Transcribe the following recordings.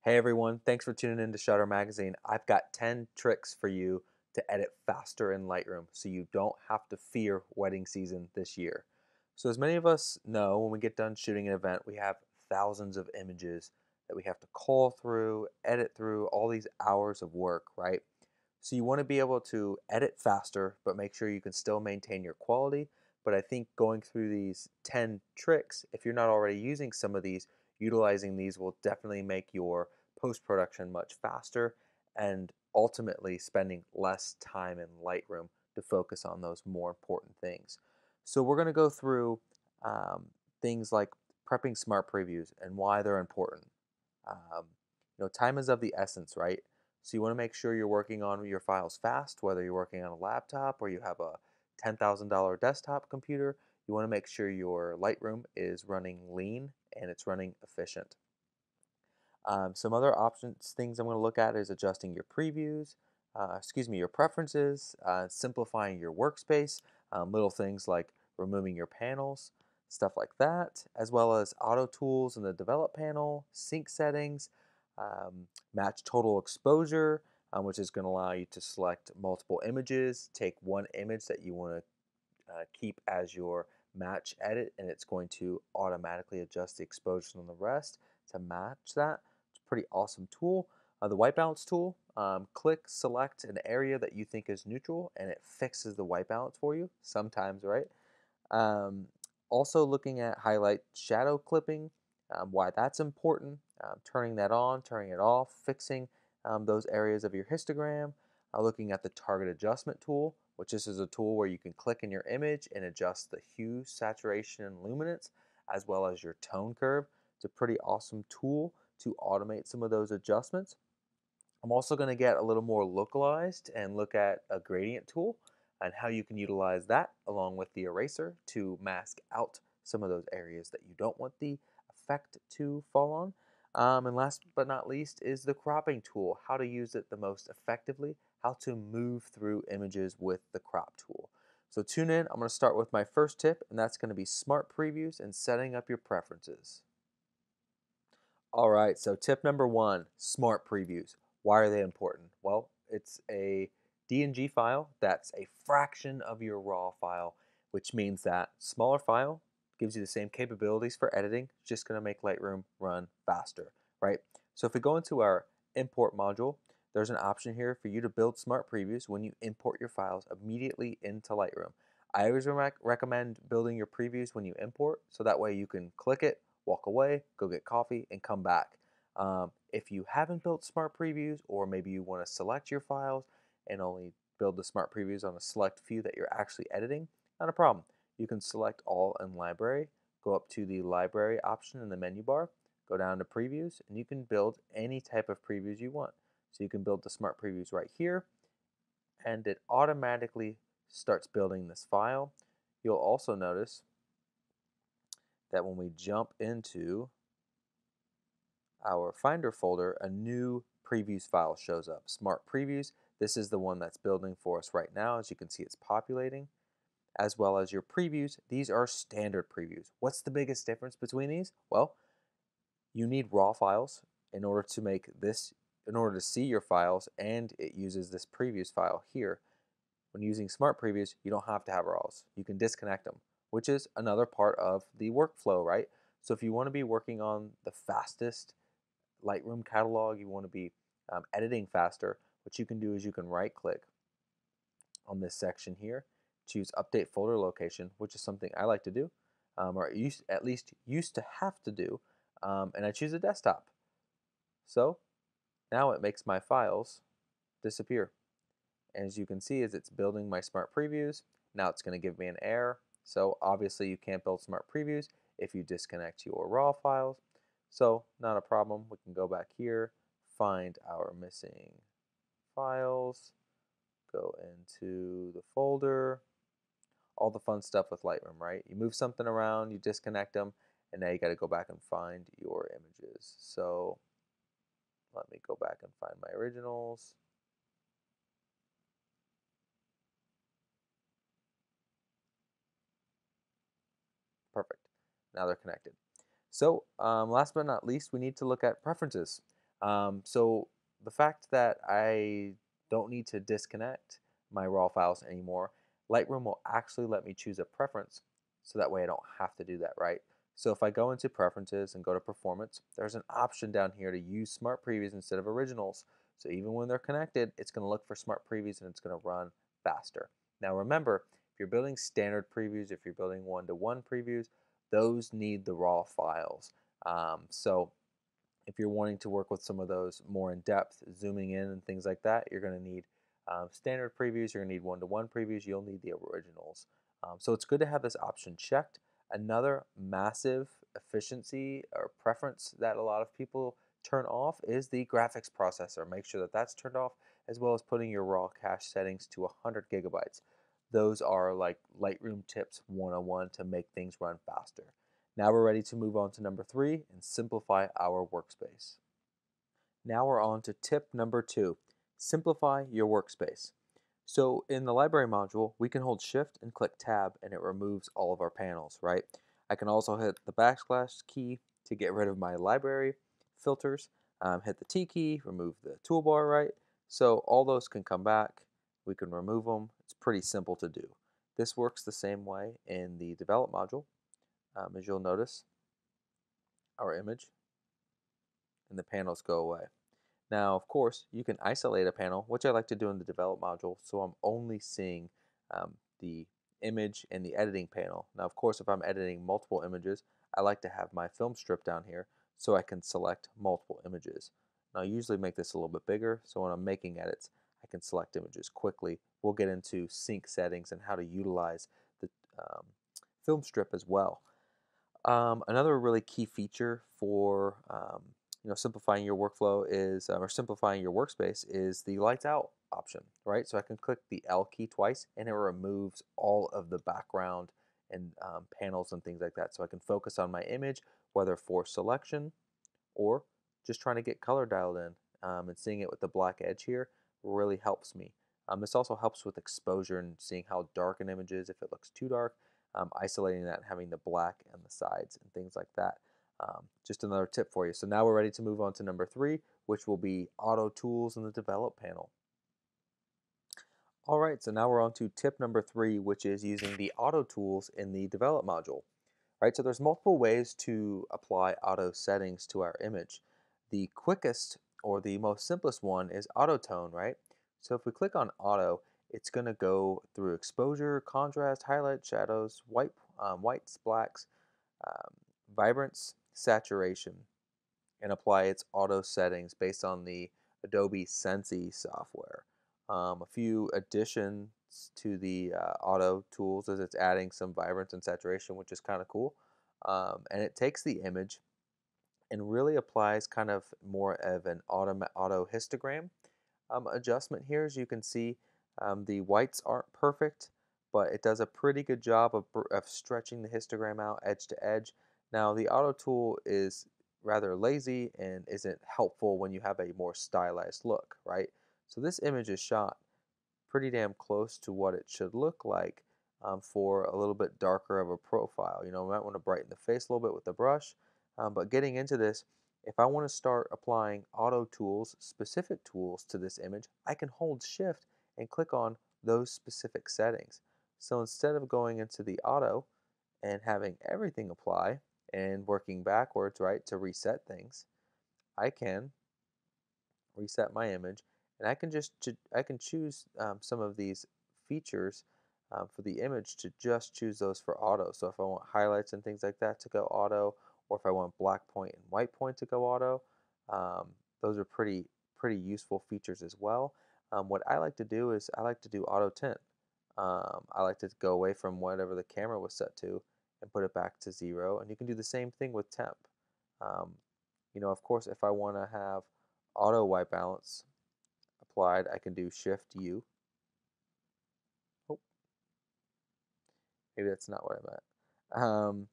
Hey everyone, thanks for tuning in to Shutter Magazine. I've got 10 tricks for you to edit faster in Lightroom so you don't have to fear wedding season this year. So as many of us know, when we get done shooting an event, we have thousands of images that we have to cull through, edit through, all these hours of work, right? So you want to be able to edit faster, but make sure you can still maintain your quality. But I think going through these 10 tricks, if you're not already using some of these, utilizing these will definitely make your post-production much faster and ultimately spending less time in Lightroom to focus on those more important things. So we're going to go through um, things like prepping smart previews and why they're important. Um, time is of the essence, right? So you want to make sure you're working on your files fast, whether you're working on a laptop or you have a $10,000 desktop computer. You want to make sure your Lightroom is running lean and it's running efficient. Some other options, things I'm going to look at is adjusting your previews, your preferences, simplifying your workspace, little things like removing your panels, stuff like that, as well as auto tools in the develop panel, sync settings, match total exposure, which is going to allow you to select multiple images, take one image that you want to keep as your match edit, and it's going to automatically adjust the exposure on the rest to match that. It's a pretty awesome tool. The Wipeouts tool, click, select an area that you think is neutral, and it fixes the wipeouts for you sometimes, right? Um, Also looking at highlight shadow clipping, why that's important, turning that on, turning it off, fixing those areas of your histogram, looking at the target adjustment tool, which this is a tool where you can click in your image and adjust the hue, saturation, and luminance, as well as your tone curve. It's a pretty awesome tool to automate some of those adjustments. I'm also going to get a little more localized and look at a gradient tool and how you can utilize that along with the eraser to mask out some of those areas that you don't want the effect to fall on. And last but not least is the cropping tool, how to use it the most effectively, how to move through images with the crop tool. So tune in, I'm going to start with my first tip, and that's going to be smart previews and setting up your preferences. All right, so tip number one, smart previews. Why are they important? Well, it's a DNG file that's a fraction of your raw file, which means that smaller file gives you the same capabilities for editing, just gonna make Lightroom run faster, right? So if we go into our import module, there's an option here for you to build smart previews when you import your files immediately into Lightroom. I always recommend building your previews when you import, so that way you can click it, walk away, go get coffee, and come back. If you haven't built smart previews, or maybe you want to select your files and only build the smart previews on a select few that you're actually editing, not a problem. You can select all in library, go up to the library option in the menu bar, go down to previews, and you can build any type of previews you want. So you can build the smart previews right here, and it automatically starts building this file. You'll also notice that when we jump into our Finder folder, a new previews file shows up. Smart Previews, this is the one that's building for us right now. As you can see, it's populating, as well as your previews. These are standard previews. What's the biggest difference between these? Well, you need raw files in order to make this, in order to see your files, and it uses this previews file here. When using smart previews, you don't have to have RAWs. You can disconnect them, which is another part of the workflow, right? So if you want to be working on the fastest Lightroom catalog, you want to be editing faster, what you can do is you can right click on this section here, choose update folder location, which is something I like to do, or at least used to have to do, and I choose a desktop. So now it makes my files disappear. As you can see, as it's building my smart previews, now it's going to give me an error. So obviously you can't build smart previews if you disconnect your raw files. So not a problem. We can go back here, find our missing files, go into the folder, all the fun stuff with Lightroom, right? You move something around, you disconnect them, and now you got to go back and find your images. So let me go back and find my originals. Perfect. Now they're connected. So last but not least, we need to look at preferences. So the fact that I don't need to disconnect my raw files anymore, Lightroom will actually let me choose a preference so that way I don't have to do that, right? So if I go into preferences and go to performance, there's an option down here to use smart previews instead of originals. So even when they're connected, it's going to look for smart previews and it's going to run faster. Now remember, if you're building standard previews, if you're building one-to-one previews, those need the raw files. So if you're wanting to work with some of those more in depth, zooming in and things like that, you're going to need standard previews, you're going to need one-to-one previews, you'll need the originals. So it's good to have this option checked. Another massive efficiency or preference that a lot of people turn off is the graphics processor. Make sure that that's turned off, as well as putting your raw cache settings to 100 gigabytes. Those are like Lightroom tips 101 to make things run faster. Now we're ready to move on to number 3 and simplify our workspace. Now we're on to tip number 2, simplify your workspace. So in the library module, we can hold shift and click tab and it removes all of our panels, right? I can also hit the backslash key to get rid of my library filters, hit the T key, remove the toolbar, right? So all those can come back, we can remove them. It's pretty simple to do. This works the same way in the develop module. As you'll notice, our image and the panels go away. Now, of course, you can isolate a panel, which I like to do in the develop module, so I'm only seeing the image and the editing panel. Now, of course, if I'm editing multiple images, I like to have my film strip down here so I can select multiple images. Now, I usually make this a little bit bigger, so when I'm making edits, I can select images quickly. We'll get into sync settings and how to utilize the um, film strip as well. Another really key feature for simplifying your workflow is or simplifying your workspace is the lights out option, right? So I can click the L key twice and it removes all of the background and panels and things like that. So I can focus on my image, whether for selection or just trying to get color dialed in. And seeing it with the black edge here really helps me. This also helps with exposure and seeing how dark an image is if it looks too dark, isolating that and having the black and the sides and things like that. Just another tip for you. So now we're ready to move on to number 3, which will be auto tools in the develop panel. All right, so now we're on to tip number 3, which is using the auto tools in the develop module. Right, so there's multiple ways to apply auto settings to our image. The quickest or the most simplest one is auto tone, right? So if we click on auto, it's going to go through exposure, contrast, highlight, shadows, whites, blacks, um, vibrance, saturation, and apply its auto settings based on the Adobe Sensei software. A few additions to the auto tools is it's adding some vibrance and saturation, which is kind of cool. And it takes the image and really applies kind of more of an auto histogram adjustment here. As you can see, the whites aren't perfect, but it does a pretty good job of stretching the histogram out edge to edge. Now, the auto tool is rather lazy and isn't helpful when you have a more stylized look, right? So this image is shot pretty damn close to what it should look like for a little bit darker of a profile. You know, we might want to brighten the face a little bit with the brush, but getting into this, if I want to start applying auto tools, specific tools to this image, I can hold shift and click on those specific settings. So instead of going into the auto and having everything apply and working backwards, right, to reset things, I can reset my image, and I can choose some of these features for the image to just choose those for auto. So if I want highlights and things like that to go auto, or if I want black point and white point to go auto, those are pretty useful features as well. What I like to do is I like to do auto tint. I like to go away from whatever the camera was set to and put it back to 0. And you can do the same thing with temp. Um, of course, if I want to have auto white balance applied, I can do Shift U. Oh, maybe that's not what I meant.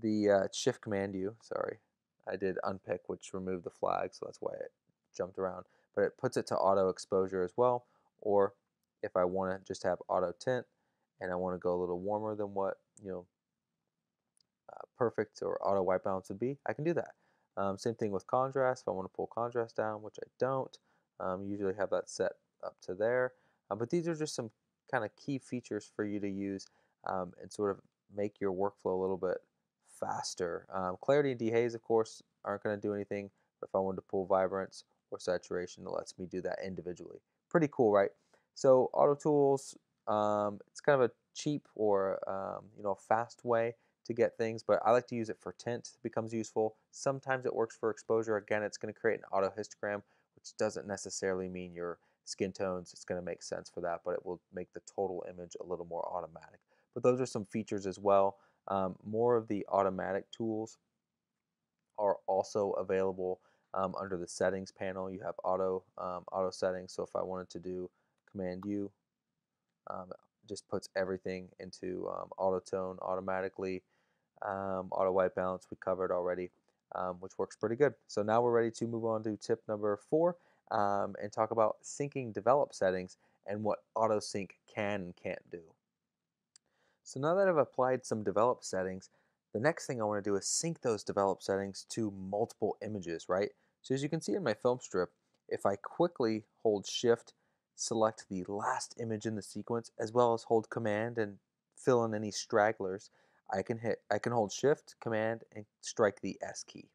The Shift Command U, sorry. I did unpick, which removed the flag, so that's why it jumped around. But it puts it to auto exposure as well. Or if I want to just have auto tint and I want to go a little warmer than what perfect or auto white balance would be, I can do that. Same thing with contrast. If I want to pull contrast down, which I don't, usually have that set up to there. But these are just some kind of key features for you to use and sort of make your workflow a little bit faster. Clarity and dehaze, of course, aren't going to do anything, but if I wanted to pull vibrance or saturation, it lets me do that individually. Pretty cool, right? So Auto Tools, it's kind of a cheap or fast way to get things, but I like to use it for tint. It becomes useful. Sometimes it works for exposure. Again, it's going to create an auto histogram, which doesn't necessarily mean your skin tones. It's going to make sense for that, but it will make the total image a little more automatic. But those are some features as well. More of the automatic tools are also available under the settings panel. You have auto settings. So if I wanted to do Command U, just puts everything into auto tone automatically. Auto white balance we covered already, which works pretty good. So now we're ready to move on to tip number 4 and talk about syncing develop settings and what auto sync can and can't do. So now that I've applied some develop settings, the next thing I want to do is sync those develop settings to multiple images, right? So as you can see in my film strip, if I quickly hold shift, select the last image in the sequence, as well as hold command and fill in any stragglers, I can hold shift, command, and strike the S key.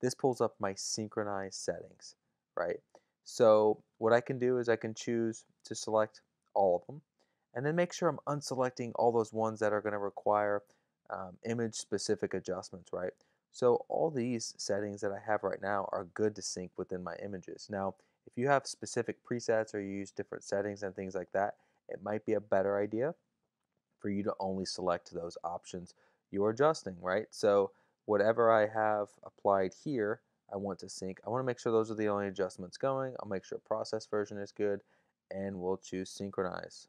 This pulls up my synchronized settings, right? So what I can do is I can choose to select all of them and then make sure I'm unselecting all those ones that are going to require image specific adjustments, right? So all these settings that I have right now are good to sync within my images. Now, if you have specific presets or you use different settings and things like that, it might be a better idea for you to only select those options you're adjusting, right? So whatever I have applied here, I want to sync. I want to make sure those are the only adjustments going. I'll make sure process version is good, and we'll choose synchronize.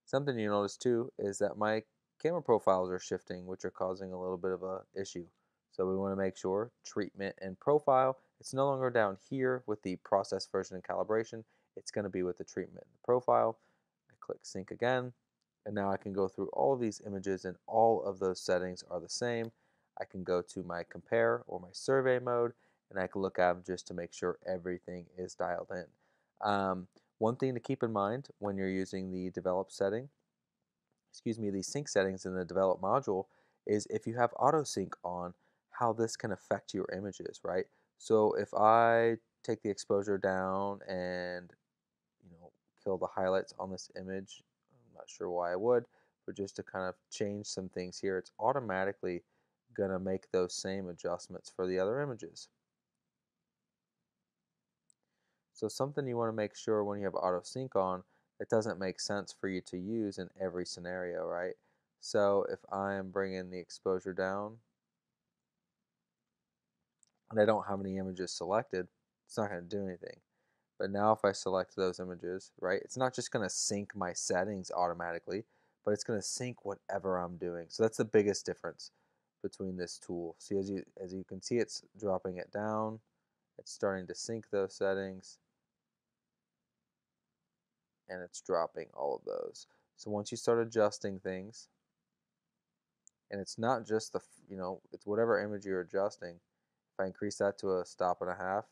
Something you notice too is that my camera profiles are shifting, which are causing a little bit of a issue. So we want to make sure treatment and profile, it's no longer down here with the process version and calibration. It's going to be with the treatment and the profile. I click sync again, and now I can go through all of these images and all of those settings are the same. I can go to my compare or my survey mode, and I can look at them just to make sure everything is dialed in. One thing to keep in mind when you're using the develop setting, the sync settings in the develop module is if you have auto sync on, how this can affect your images, right? So if I take the exposure down and kill the highlights on this image, I'm not sure why I would, but just to kind of change some things here, it's automatically gonna make those same adjustments for the other images. So something you want to make sure when you have auto sync on, it doesn't make sense for you to use in every scenario, right? So if I am bringing the exposure down and I don't have any images selected, it's not going to do anything. But now if I select those images, right, it's not just going to sync my settings automatically, but it's going to sync whatever I'm doing. So that's the biggest difference between this tool. See, as you can see, it's dropping it down. It's starting to sync those settings, and it's dropping all of those. So once you start adjusting things, and it's not just it's whatever image you're adjusting. If I increase that to a stop and a half,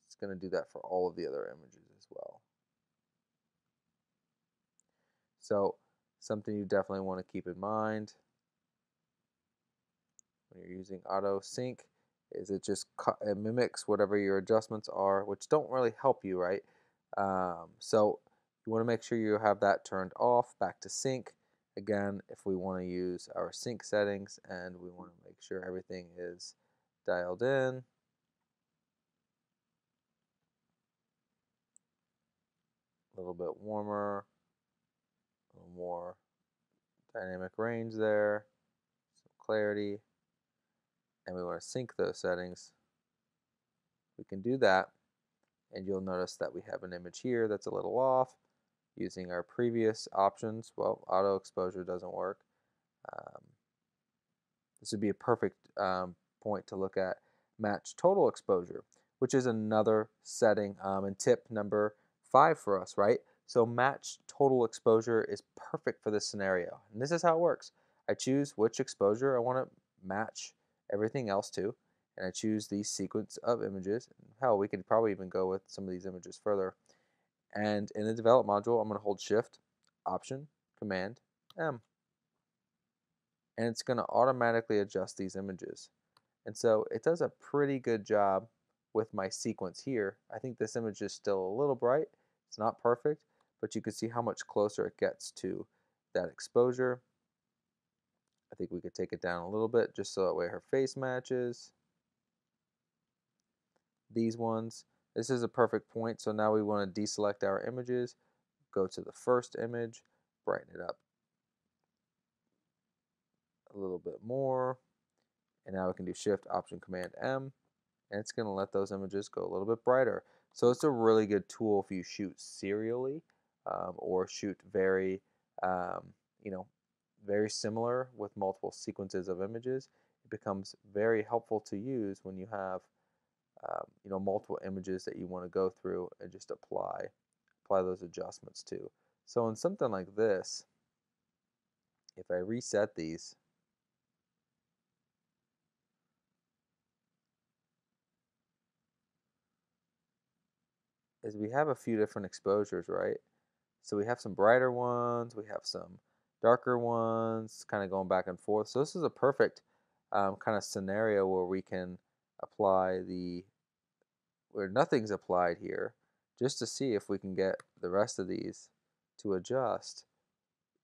it's going to do that for all of the other images as well. So something you definitely want to keep in mind when you're using auto sync is it mimics whatever your adjustments are, which don't really help you, right? So you want to make sure you have that turned off, back to sync. Again, if we want to use our sync settings and we want to make sure everything is dialed in, a little bit warmer, a little more dynamic range there, some clarity, and we want to sync those settings. We can do that, and you'll notice that we have an image here that's a little off. Using our previous options, well, auto exposure doesn't work. This would be a perfect point to look at match total exposure, which is another setting and tip number 5 for us, right? So match total exposure is perfect for this scenario. And this is how it works. I choose which exposure I want to match everything else to, and I choose the sequence of images. Hell, we could probably even go with some of these images further. And in the develop module, I'm going to hold Shift, Option, Command, M. And it's going to automatically adjust these images. And so it does a pretty good job with my sequence here. I think this image is still a little bright. It's not perfect, but you can see how much closer it gets to that exposure. I think we could take it down a little bit just so that way her face matches. These ones, this is a perfect point. So now we want to deselect our images, go to the first image, brighten it up a little bit more. And now we can do Shift, Option, Command, M. And it's going to let those images go a little bit brighter. So it's a really good tool if you shoot serially or shoot very, um, you know, very similar with multiple sequences of images. It becomes very helpful to use when you have, multiple images that you want to go through and just apply those adjustments to. So in something like this, if I reset these, is we have a few different exposures, right? So we have some brighter ones, we have some darker ones, kind of going back and forth. So this is a perfect kind of scenario where we can apply where nothing's applied here, just to see if we can get the rest of these to adjust,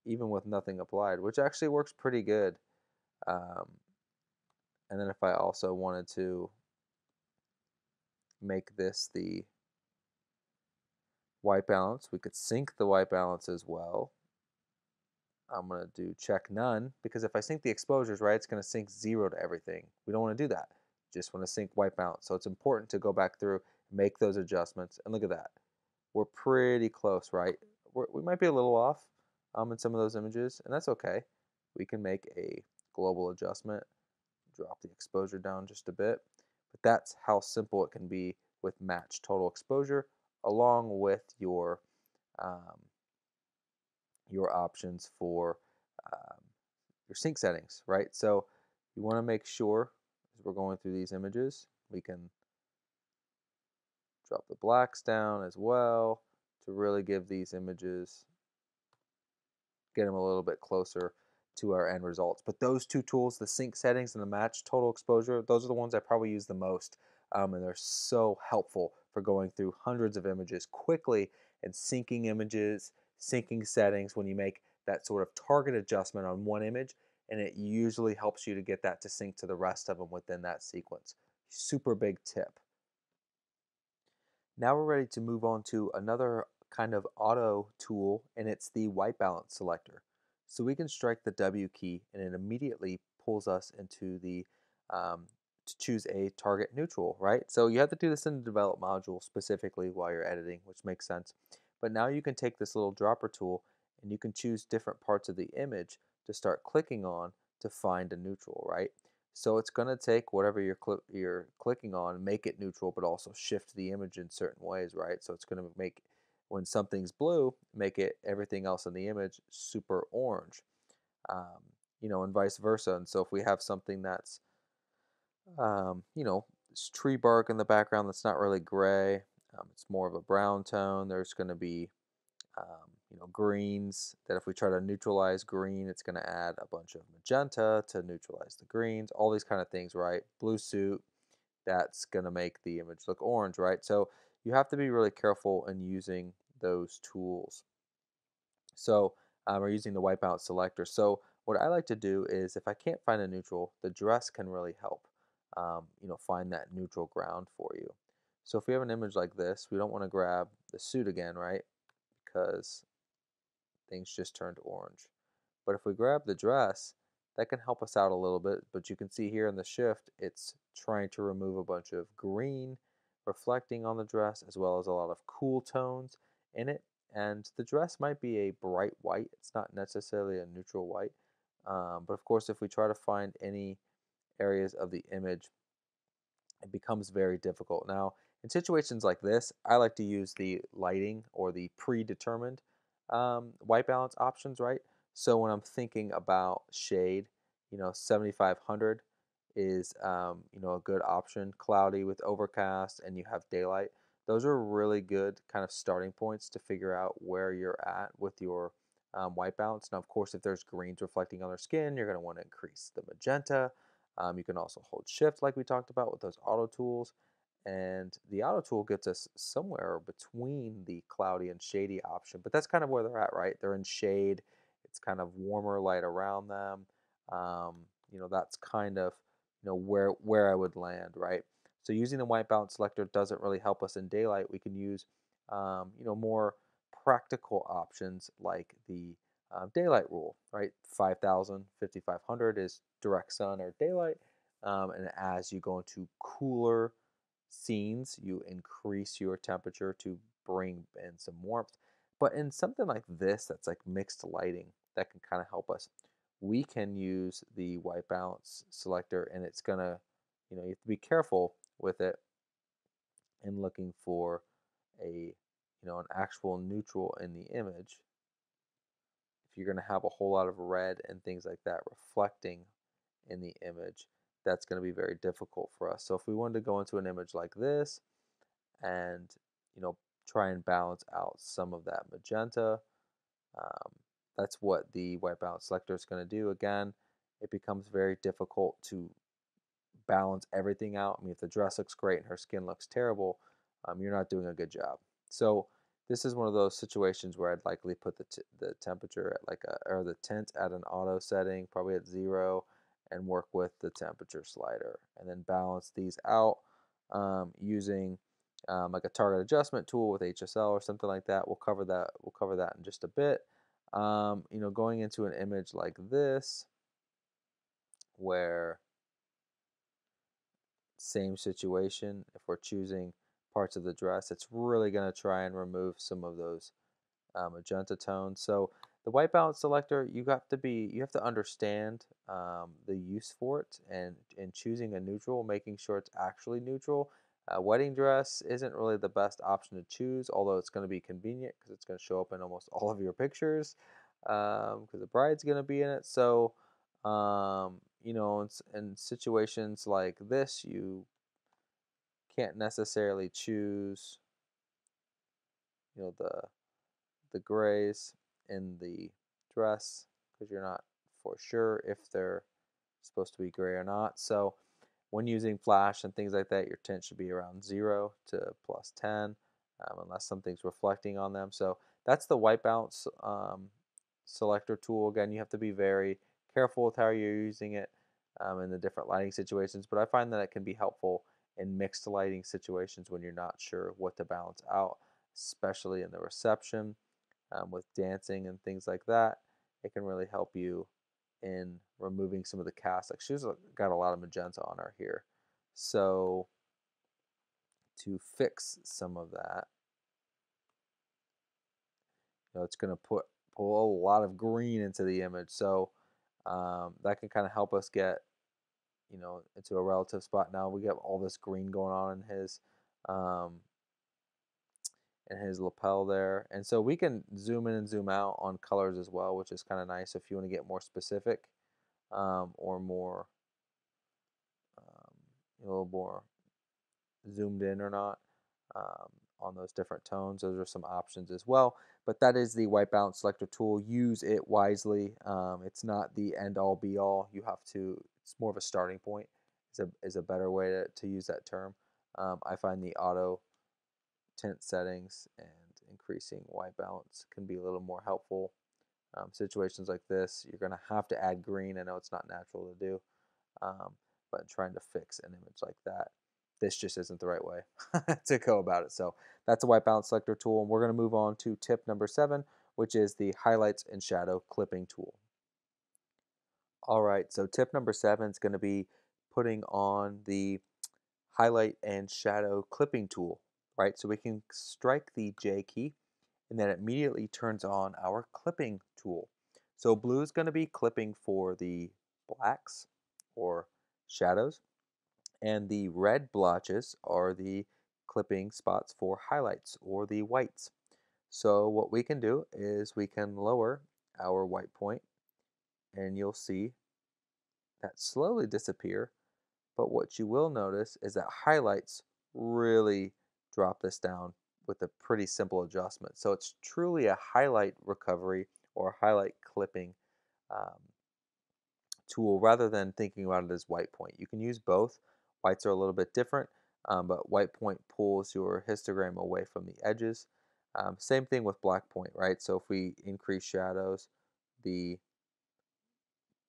even with nothing applied, which actually works pretty good. Um, and then if I also wanted to make this the white balance, we could sync the white balance as well. I'm going to do check none, because if I sync the exposures, right, it's going to sync 0 to everything. We don't want to do that. Just want to sync white balance. So it's important to go back through, make those adjustments, and look at that. We're pretty close, right? We might be a little off in some of those images, and that's okay. We can make a global adjustment, drop the exposure down just a bit, but that's how simple it can be with match total exposure, along with um, your options for um, your sync settings, right? So you want to make sure, as we're going through these images, we can drop the blacks down as well to really give these images, get them a little bit closer to our end results. But those two tools, the sync settings and the match total exposure, those are the ones I probably use the most. And they're so helpful for going through hundreds of images quickly and syncing images, syncing settings when you make that sort of target adjustment on one image, and it usually helps you to get that to sync to the rest of them within that sequence. Super big tip. Now we're ready to move on to another kind of auto tool, and it's the Wipeout Selector. So we can strike the W key and it immediately pulls us into the to choose a target neutral, right? So you have to do this in the develop module specifically while you're editing, which makes sense. But now you can take this little dropper tool and you can choose different parts of the image to start clicking on to find a neutral, right? So it's going to take whatever you're clicking on, make it neutral, but also shift the image in certain ways, right? So it's going to make, when something's blue, make it everything else in the image super orange, and vice versa. And so if we have something that's, it's tree bark in the background that's not really gray, it's more of a brown tone, there's going to be greens, that if we try to neutralize green, it's going to add a bunch of magenta to neutralize the greens, all these kind of things, right? Blue suit, that's going to make the image look orange, right? So you have to be really careful in using those tools. So we're using the Wipeout Selector. So what I like to do is, if I can't find a neutral, the dress can really help, find that neutral ground for you. So if we have an image like this, we don't want to grab the suit again, right? Because things just turned orange. But if we grab the dress, that can help us out a little bit. But you can see here in the shift, it's trying to remove a bunch of green reflecting on the dress, as well as a lot of cool tones in it. And the dress might be a bright white. It's not necessarily a neutral white. But of course, if we try to find any areas of the image, it becomes very difficult. Now, in situations like this, I like to use the lighting or the predetermined white balance options, right? So when I'm thinking about shade, 7500 is a good option. Cloudy with overcast, and you have daylight. Those are really good kind of starting points to figure out where you're at with your wipeouts. Now, of course, if there's greens reflecting on their skin, you're going to want to increase the magenta. You can also hold shift like we talked about with those auto tools. And the auto tool gets us somewhere between the cloudy and shady option, but that's kind of where they're at, right? They're in shade. It's kind of warmer light around them. That's kind of where I would land, right? So using the wipeout selector doesn't really help us in daylight. We can use more practical options like the daylight rule, right? 5,000, 5,500 is direct sun or daylight. And as you go into cooler scenes, you increase your temperature to bring in some warmth. But in something like this, that's like mixed lighting, that can kind of help us. We can use the wipeout selector, and it's gonna, you have to be careful with it in looking for an actual neutral in the image. If you're gonna have a whole lot of red and things like that reflecting in the image, that's going to be very difficult for us. So if we wanted to go into an image like this and try and balance out some of that magenta, um, that's what the wipeout selector is going to do. Again, it becomes very difficult to balance everything out. I mean, if the dress looks great and her skin looks terrible, you're not doing a good job. So this is one of those situations where I'd likely put the temperature at or the tint at an auto setting, probably at 0, and work with the temperature slider, and then balance these out using like a target adjustment tool with HSL or something like that. We'll cover that. We'll cover that in just a bit. Going into an image like this, where same situation, if we're choosing parts of the dress, it's really going to try and remove some of those magenta tones. So the wipeout selector, you have to understand the use for it, and in choosing a neutral, making sure it's actually neutral. Wedding dress isn't really the best option to choose, although it's going to be convenient because it's going to show up in almost all of your pictures because the bride's going to be in it. So in situations like this, you can't necessarily choose, the grays in the dress because you're not for sure if they're supposed to be gray or not. So when using flash and things like that, your tint should be around 0 to +10, unless something's reflecting on them. So that's the wipeout selector tool. Again, you have to be very careful with how you're using it in the different lighting situations, but I find that it can be helpful in mixed lighting situations when you're not sure what to balance out, especially in the reception with dancing and things like that. It can really help you in removing some of the cast. Like she's got a lot of magenta on her here. So to fix some of that, it's going to pull a lot of green into the image. So that can kind of help us get, into a relative spot. Now we get all this green going on um, in his lapel there. And so we can zoom in and zoom out on colors as well, which is kind of nice if you want to get more specific or more, a little more zoomed in or not um, on those different tones. Those are some options as well. But that is the wipeout selector tool. Use it wisely. It's not the end all be all. You have to, it's more of a starting point, is a better way to use that term. I find the auto tint settings and increasing white balance can be a little more helpful. Situations like this, you're going to have to add green. I know it's not natural to do, but trying to fix an image like that, this just isn't the right way to go about it. So that's a white balance selector tool. And we're going to move on to tip number 7, which is the highlights and shadow clipping tool. All right, so tip number 7 is going to be putting on the highlight and shadow clipping tool, right? So we can strike the J key, and that immediately turns on our clipping tool. So blue is going to be clipping for the blacks or shadows, and the red blotches are the clipping spots for highlights or the whites. So what we can do is we can lower our white point, and you'll see that slowly disappear. But what you will notice is that highlights really drop this down with a pretty simple adjustment. So it's truly a highlight recovery or highlight clipping um, tool rather than thinking about it as white point. You can use both. Whites are a little bit different, but white point pulls your histogram away from the edges. Same thing with black point, right? So if we increase shadows, the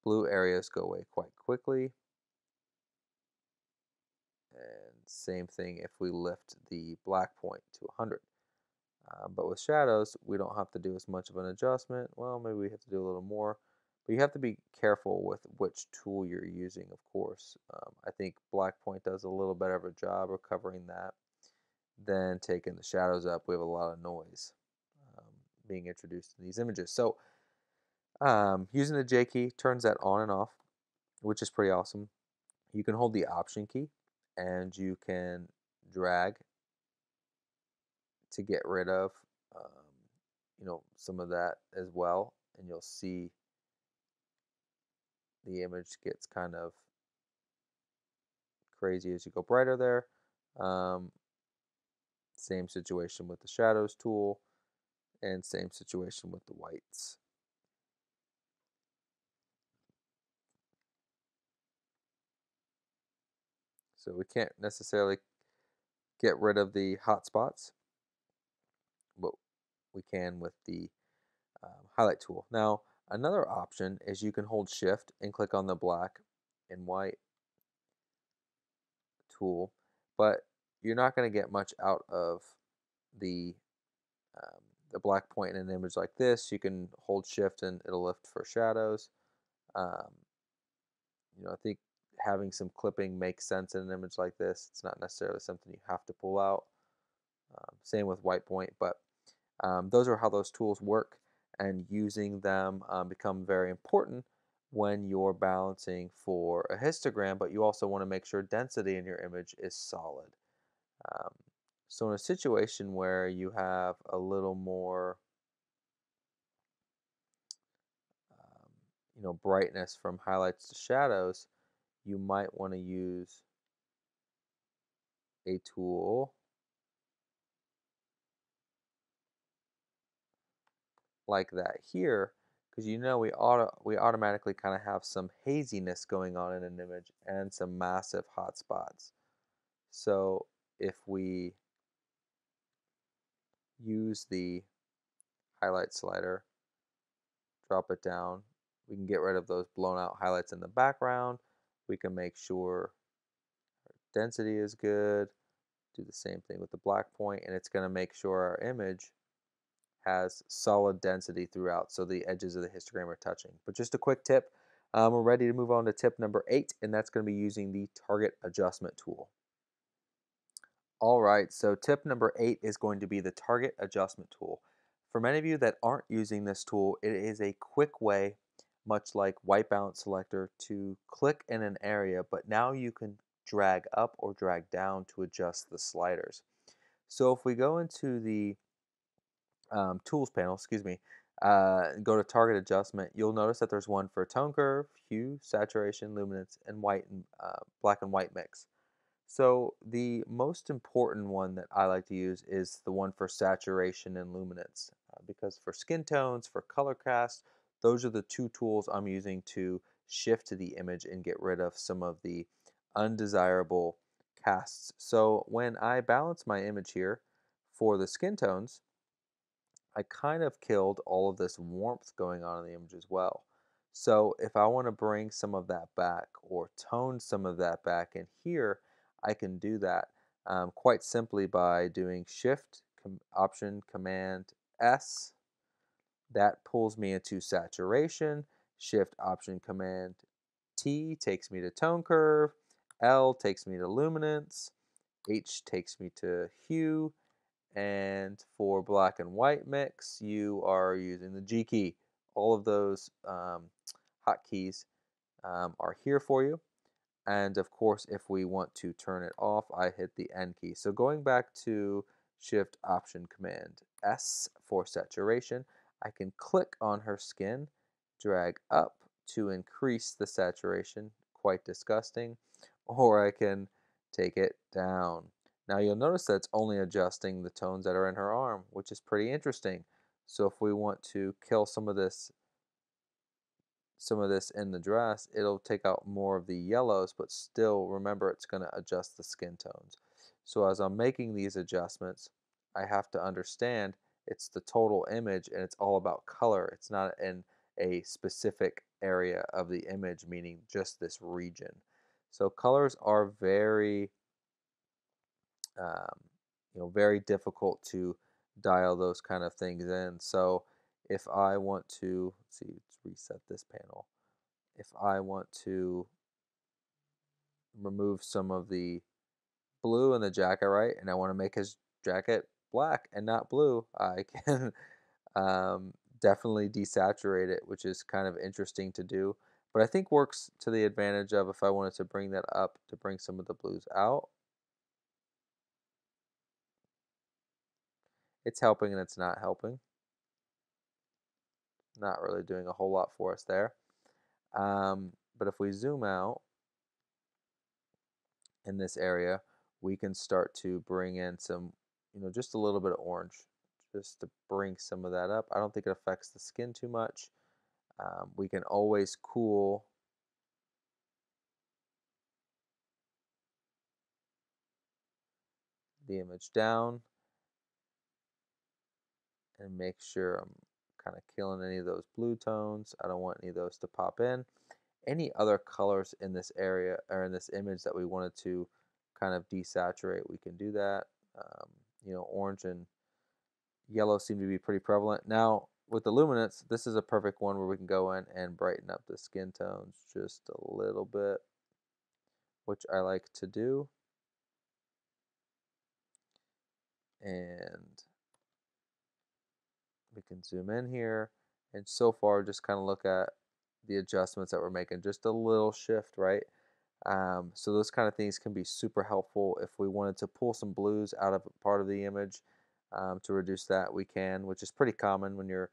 blue areas go away quite quickly. And same thing if we lift the black point to 100. But with shadows, we don't have to do as much of an adjustment. Well, maybe we have to do a little more. But you have to be careful with which tool you're using, of course. I think black point does a little better of a job of covering that than taking the shadows up. We have a lot of noise um, being introduced in these images. So using the J key turns that on and off, which is pretty awesome. You can hold the Option key and you can drag to get rid of some of that as well, and you'll see the image gets kind of crazy as you go brighter there. Same situation with the shadows tool, and same situation with the whites. So we can't necessarily get rid of the hot spots, but we can with the highlight tool. Now, another option is you can hold shift and click on the black and white tool, but you're not going to get much out of the um, the black point in an image like this. You can hold shift and it'll lift for shadows. Um, I think having some clipping makes sense in an image like this. It's not necessarily something you have to pull out. Same with white point, but those are how those tools work, and using them become very important when you're balancing for a histogram, but you also want to make sure density in your image is solid. Um, so in a situation where you have a little more brightness from highlights to shadows, you might want to use a tool like that here, because we automatically kind of have some haziness going on in an image and some massive hot spots. So if we use the highlight slider, drop it down, we can get rid of those blown out highlights in the background. We can make sure our density is good. Do the same thing with the black point, and it's going to make sure our image has solid density throughout, so the edges of the histogram are touching. But just a quick tip, we're ready to move on to tip number 8, and that's going to be using the target adjustment tool. All right, so tip number 8 is going to be the target adjustment tool. For many of you that aren't using this tool, it is a quick way, much like Wipeout Selector, to click in an area, but now you can drag up or drag down to adjust the sliders. So if we go into the tools panel, excuse me, go to target adjustment, you'll notice that there's one for tone curve, hue, saturation, luminance, and white and black and white mix. So the most important one that I like to use is the one for saturation and luminance, because for skin tones, for color cast, those are the two tools I'm using to shift to the image and get rid of some of the undesirable casts. So when I balance my image here for the skin tones, I kind of killed all of this warmth going on in the image as well. So if I want to bring some of that back or tone some of that back in here, I can do that quite simply by doing Shift, Option, Command, S. That pulls me into saturation. Shift, Option, Command, T takes me to tone curve. L takes me to luminance. H takes me to hue, and for black and white mix, you are using the G key. All of those hotkeys are here for you. And of course, if we want to turn it off, I hit the N key. So going back to Shift Option Command S for saturation, I can click on her skin, drag up to increase the saturation, quite disgusting, or I can take it down. Now you'll notice that it's only adjusting the tones that are in her arm, which is pretty interesting. So if we want to kill some of this in the dress, it'll take out more of the yellows, but still remember it's going to adjust the skin tones. So as I'm making these adjustments, I have to understand it's the total image and it's all about color. It's not in a specific area of the image, meaning just this region. So colors are um, very difficult to dial those kind of things in. So if I want to, let's see, let's reset this panel. If I want to remove some of the blue in the jacket, right, and I want to make his jacket black and not blue, I can definitely desaturate it, which is kind of interesting to do. But I think works to the advantage of if I wanted to bring that up to bring some of the blues out. It's helping and it's not helping. Not really doing a whole lot for us there. But if we zoom out in this area, we can start to bring in some, just a little bit of orange, just to bring some of that up. I don't think it affects the skin too much. We can always cool the image down and make sure I'm kind of killing any of those blue tones. I don't want any of those to pop in. Any other colors in this area or in this image that we wanted to kind of desaturate, we can do that. Orange and yellow seem to be pretty prevalent. Now, with the luminance, this is a perfect one where we can go in and brighten up the skin tones just a little bit, which I like to do. And we can zoom in here. And so far, just kind of look at the adjustments that we're making. Just a little shift, right? So those kind of things can be super helpful. If we wanted to pull some blues out of part of the image to reduce that, we can, which is pretty common when you're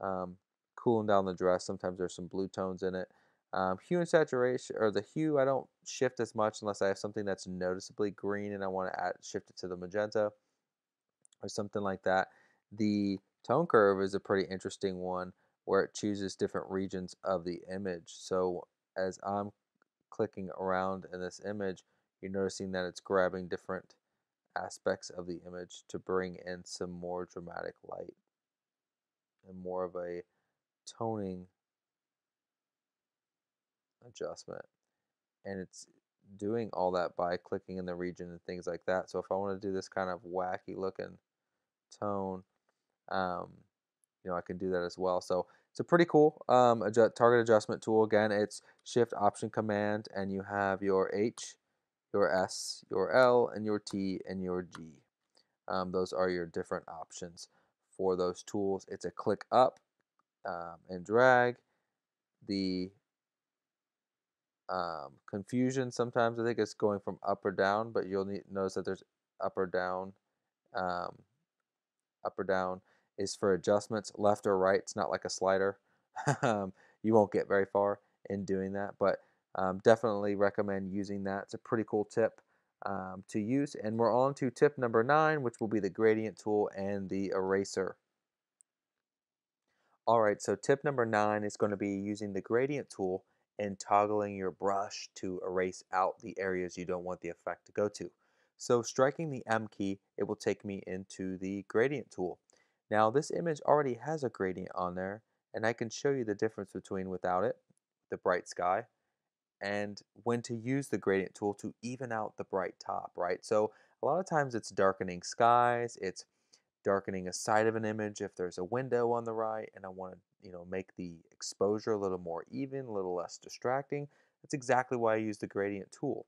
um, cooling down the dress. Sometimes there's some blue tones in it. Hue and saturation, or the hue, I don't shift as much unless I have something that's noticeably green and I want to shift it to the magenta or something like that. The tone curve is a pretty interesting one where it chooses different regions of the image. So as I'm clicking around in this image, you're noticing that it's grabbing different aspects of the image to bring in some more dramatic light and more of a toning adjustment. And it's doing all that by clicking in the region and things like that. So if I want to do this kind of wacky looking tone, um, I can do that as well. So it's a pretty cool target adjustment tool. Again, it's Shift Option Command, and you have your H, your S, your L, and your T, and your G. Those are your different options for those tools. It's a click up and drag. The confusion sometimes I think it's going from up or down, but you'll notice that there's up or down. Um, Up or down is for adjustments. Left or right, it's not like a slider. You won't get very far in doing that, but definitely recommend using that. It's a pretty cool tip to use. And we're on to tip number 9, which will be the gradient tool and the eraser. All right, so tip number 9 is going to be using the gradient tool and toggling your brush to erase out the areas you don't want the effect to go to. So striking the M key, it will take me into the gradient tool. Now this image already has a gradient on there, and I can show you the difference between without it, the bright sky, and when to use the gradient tool to even out the bright top, right? So a lot of times it's darkening skies, it's darkening a side of an image if there's a window on the right and I want to make the exposure a little more even, a little less distracting. That's exactly why I use the gradient tool.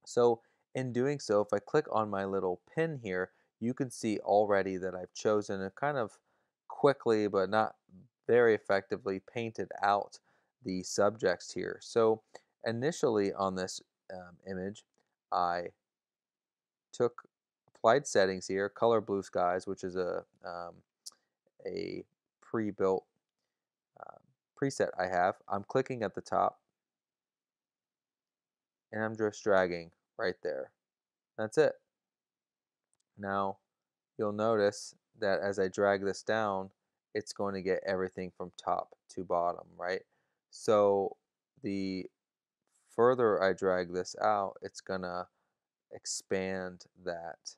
So in doing so, if I click on my little pin here, you can see already that I've chosen a kind of quickly but not very effectively painted out the subjects here. So initially on this image, I applied settings here, color blue skies, which is a pre-built um, preset I have. I'm clicking at the top and I'm just dragging right there. That's it. Now you'll notice that as I drag this down, it's going to get everything from top to bottom, right? So the further I drag this out, it's gonna expand that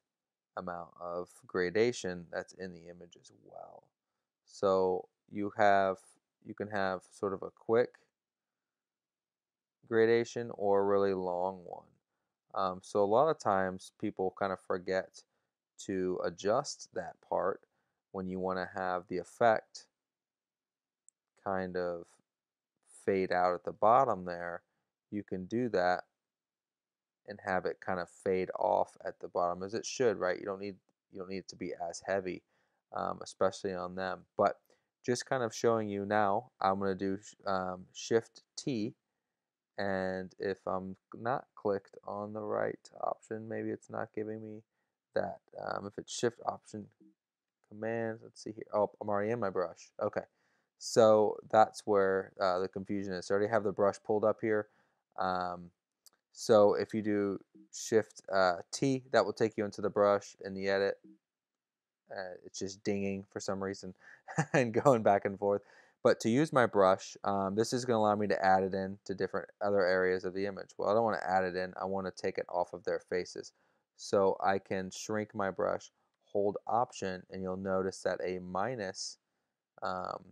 amount of gradation that's in the image as well. So you can have sort of a quick gradation or a really long one. So a lot of times people kind of forget to adjust that part when you want to have the effect kind of fade out at the bottom there. You can do that and have it kind of fade off at the bottom as it should, right? You don't need it to be as heavy, especially on them. But just kind of showing you now, I'm going to do Shift T, and if I'm not clicked on the right option, maybe it's not giving me that. If it's Shift Option Command, let's see here. Oh, I'm already in my brush. Okay, so that's where the confusion is. So I already have the brush pulled up here. Um, so if you do Shift T, that will take you into the brush in the edit. It's just dinging for some reason and going back and forth. But to use my brush, this is going to allow me to add it in to different other areas of the image. Well, I don't want to add it in. I want to take it off of their faces. So I can shrink my brush, hold Option, and you'll notice that a minus, um,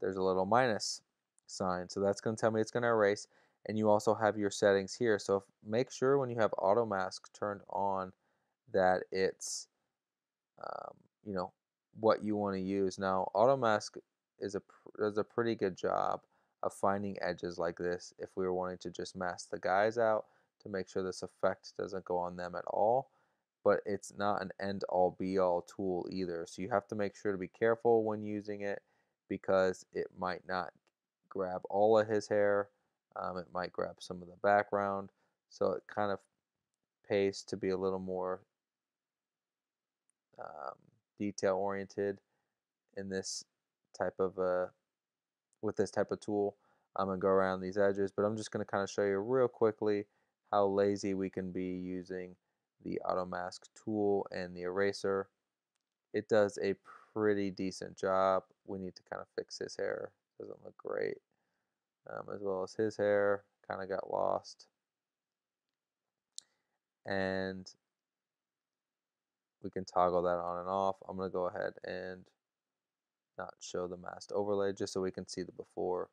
there's a little minus sign. So that's going to tell me it's going to erase. And you also have your settings here. So make sure when you have Auto Mask turned on that it's um, you know, what you want to use. Now, AutoMask does a pretty good job of finding edges like this if we were wanting to just mask the guys out to make sure this effect doesn't go on them at all. But it's not an end-all be-all tool either. So you have to make sure to be careful when using it because it might not grab all of his hair. It might grab some of the background. So it kind of pays to be a little more um, detail oriented in this type of with this type of tool. I'm gonna go around these edges, but I'm just gonna kind of show you real quickly how lazy we can be using the auto mask tool and the eraser. It does a pretty decent job. We need to kind of fix his hair. Doesn't look great, as well as his hair kind of got lost. And we can toggle that on and off. I'm gonna go ahead and not show the masked overlay just so we can see the before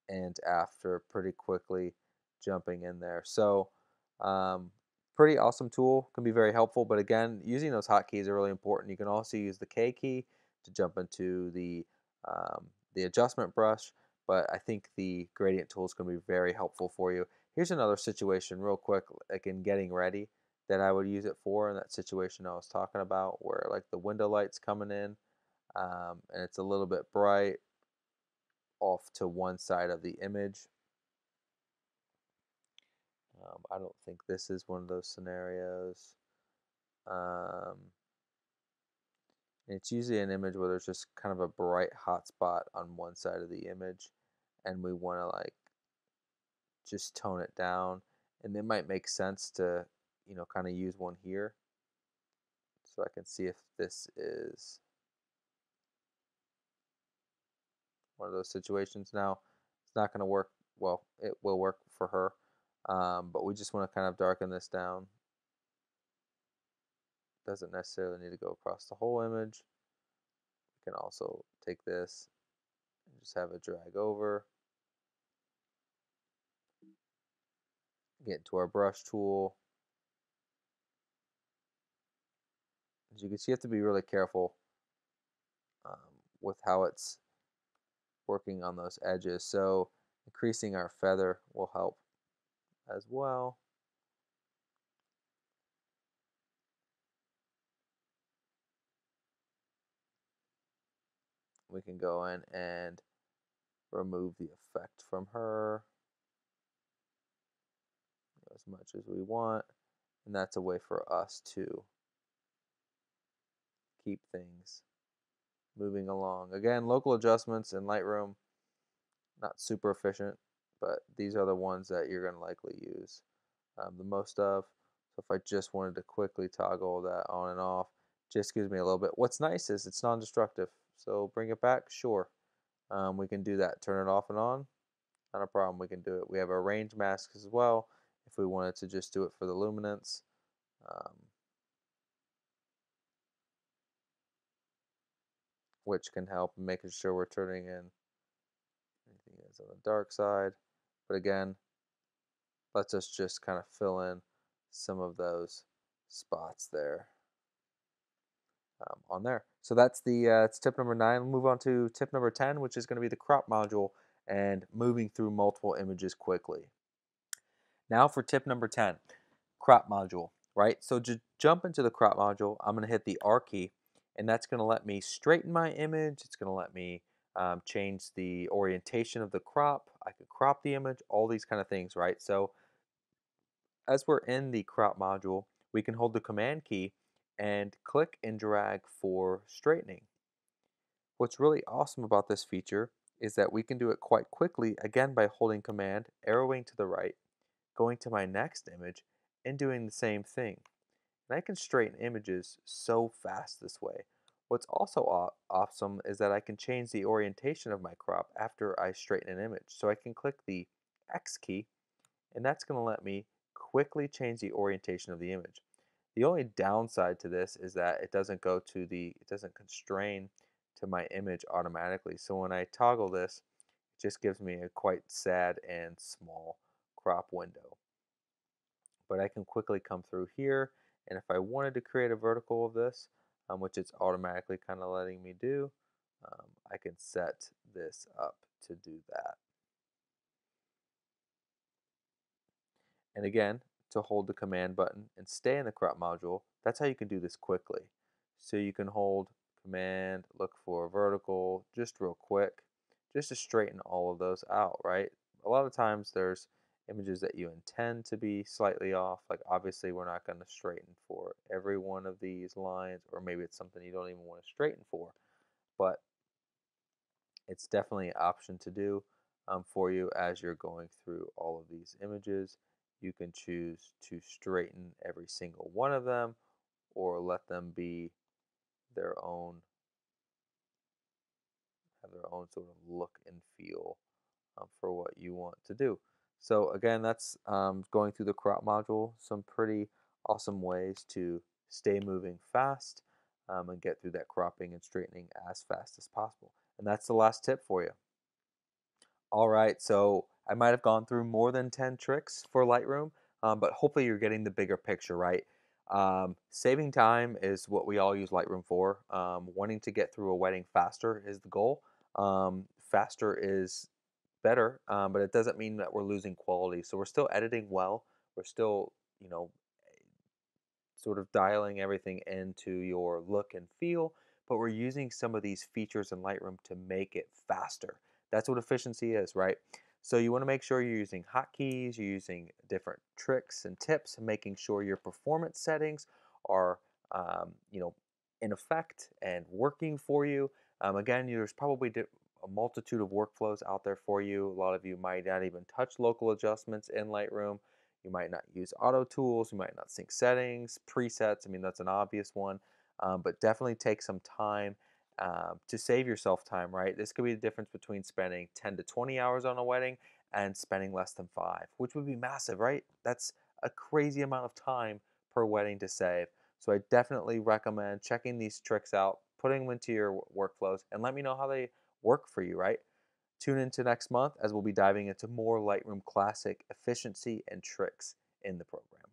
and after pretty quickly jumping in there. So um, pretty awesome tool, can be very helpful, but again, using those hotkeys are really important. You can also use the K key to jump into the adjustment brush, but I think the gradient tool is going to be very helpful for you. Here's another situation real quick, like in getting ready, that I would use it for in that situation I was talking about where like the window light's coming in and it's a little bit bright off to one side of the image. I don't think this is one of those scenarios. Um, it's usually an image where there's just kind of a bright hot spot on one side of the image and we want to like just tone it down, and it might make sense to kind of use one here so I can see if this is one of those situations. Now it's not going to work. Well, it will work for her, but we just want to kind of darken this down. Doesn't necessarily need to go across the whole image. We can also take this and just have it drag over, get into our brush tool. As you can see, you have to be really careful with how it's working on those edges. So increasing our feather will help as well. We can go in and remove the effect from her as much as we want, and that's a way for us to keep things moving along. Again, local adjustments in Lightroom, not super efficient, but these are the ones that you're going to likely use the most of. So if I just wanted to quickly toggle that on and off, just gives me a little bit. What's nice is it's non-destructive. So bring it back, sure. We can do that. Turn it off and on, not a problem. We can do it. We have a range mask as well if we wanted to just do it for the luminance. Um, which can help in making sure we're turning in anything that's on the dark side. But again, lets us just kind of fill in some of those spots there on there. So that's it's tip number 9. We'll move on to tip number 10, which is going to be the crop module and moving through multiple images quickly. Now for tip number 10, crop module, right? So to jump into the crop module, I'm going to hit the R key, and that's going to let me straighten my image. It's going to let me change the orientation of the crop. I could crop the image, all these kind of things, right? So as we're in the crop module, we can hold the command key and click and drag for straightening. What's really awesome about this feature is that we can do it quite quickly, again by holding command, arrowing to the right, going to my next image, and doing the same thing. And I can straighten images so fast this way. What's also awesome is that I can change the orientation of my crop after I straighten an image. So I can click the X key, and that's going to let me quickly change the orientation of the image. The only downside to this is that it doesn't constrain to my image automatically. So when I toggle this, it just gives me a quite sad and small crop window. But I can quickly come through here, and if I wanted to create a vertical of this, which it's automatically kind of letting me do, I can set this up to do that. And again, to hold the command button and stay in the crop module, that's how you can do this quickly. So you can hold command, look for a vertical, just real quick, just to straighten all of those out, right? A lot of times there's images that you intend to be slightly off. Like obviously we're not going to straighten for every one of these lines, or maybe it's something you don't even want to straighten for. But it's definitely an option to do for you as you're going through all of these images. You can choose to straighten every single one of them or let them be their own, have their own sort of look and feel for what you want to do. So again, that's going through the crop module, some pretty awesome ways to stay moving fast and get through that cropping and straightening as fast as possible. And that's the last tip for you. All right, so I might have gone through more than 10 tricks for Lightroom, but hopefully you're getting the bigger picture, right? Saving time is what we all use Lightroom for. Wanting to get through a wedding faster is the goal. Faster is better, but it doesn't mean that we're losing quality. So we're still editing well. We're still, sort of dialing everything into your look and feel, but we're using some of these features in Lightroom to make it faster. That's what efficiency is, right? So you want to make sure you're using hotkeys, you're using different tricks and tips, and making sure your performance settings are, in effect and working for you. Again, there's probably a multitude of workflows out there for you. A lot of you might not even touch local adjustments in Lightroom. You might not use auto tools, you might not sync settings, presets. I mean, that's an obvious one, but definitely take some time to save yourself time, right? This could be the difference between spending 10 to 20 hours on a wedding and spending less than 5, which would be massive, right? That's a crazy amount of time per wedding to save. So I definitely recommend checking these tricks out, putting them into your workflows, and let me know how they work for you, right? Tune into next month as we'll be diving into more Lightroom Classic efficiency and tricks in the program.